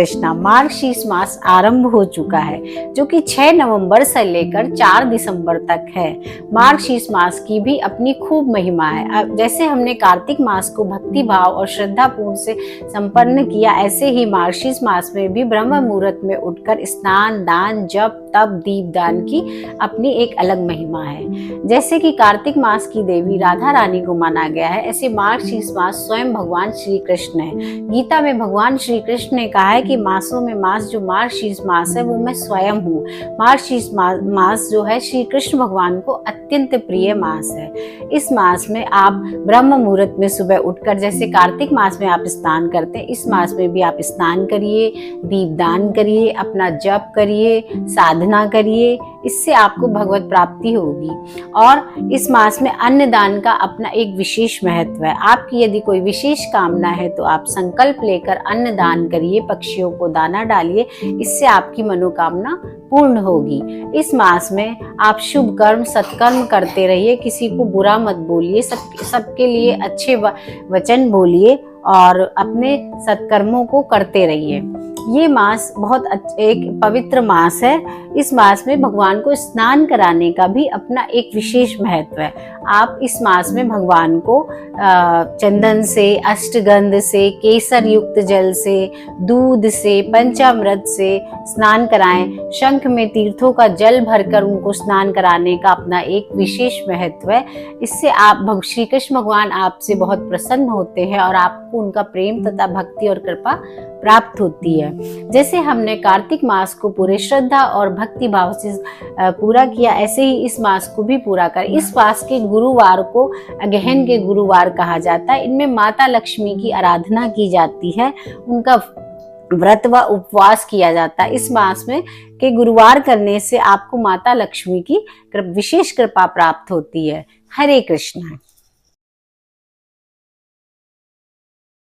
कृष्णा, मार्गशीर्ष मास आरंभ हो चुका है जो कि 6 नवंबर से लेकर 4 दिसंबर तक है। मार्गशीर्ष मास की भी अपनी खूब महिमा है। अब जैसे हमने कार्तिक मास को भक्ति भाव और श्रद्धा पूर्ण से संपन्न किया, ऐसे ही मार्गशीर्ष मास में भी ब्रह्म मुहूर्त में उठकर स्नान, दान, जप, तप, दीपदान की अपनी एक अलग महिमा है। जैसे कि कार्तिक मास की देवी राधा रानी को माना गया है, ऐसे मार्गशीर्ष मास स्वयं भगवान श्री कृष्ण है। गीता में भगवान श्री कृष्ण ने कहा है कि मासों में मास जो मार्गशीर्ष मास है वो मैं स्वयं हूँ। मार्गशीर्ष मास जो है श्री कृष्ण भगवान को अत्यंत प्रिय मास है। इस मास में आप ब्रह्म मुहूर्त में सुबह उठकर, जैसे कार्तिक मास में आप स्नान करते हैं, इस मास में भी आप स्नान करिए, दीपदान करिए, अपना जप करिए, साधना करिए, इससे आपको भगवत प्राप्ति होगी। और इस मास में अन्न दान का अपना एक विशेष महत्व है। आपकी यदि कोई विशेष कामना है तो आप संकल्प लेकर अन्न दान करिए, पक्षियों को दाना डालिए, इससे आपकी मनोकामना पूर्ण होगी। इस मास में आप शुभ कर्म, सत्कर्म करते रहिए, किसी को बुरा मत बोलिए, सबके लिए अच्छे वचन बोलिए और अपने सत्कर्मों को करते रहिए। ये मास बहुत एक पवित्र मास है। इस मास में भगवान को स्नान कराने का भी अपना एक विशेष महत्व है। आप इस मास में भगवान को चंदन से, अष्टगंध से, केसर युक्त जल से, दूध से, पंचामृत से स्नान कराएं। शंख में तीर्थों का जल भरकर उनको स्नान कराने का अपना एक विशेष महत्व है। इससे आप श्री कृष्ण भगवान आपसे बहुत प्रसन्न होते हैं और आपको उनका प्रेम तथा भक्ति और कृपा प्राप्त होती है। जैसे हमने कार्तिक मास को पूरे श्रद्धा और भक्ति भाव से पूरा किया, ऐसे ही इस मास को भी पूरा कर। इस मास के गुरुवार को अगहन के गुरुवार कहा जाता है। इनमें माता लक्ष्मी की आराधना की जाती है, उनका व्रत व उपवास किया जाता है। इस मास में के गुरुवार करने से आपको माता लक्ष्मी की विशेष कृपा प्राप्त होती है। हरे कृष्ण।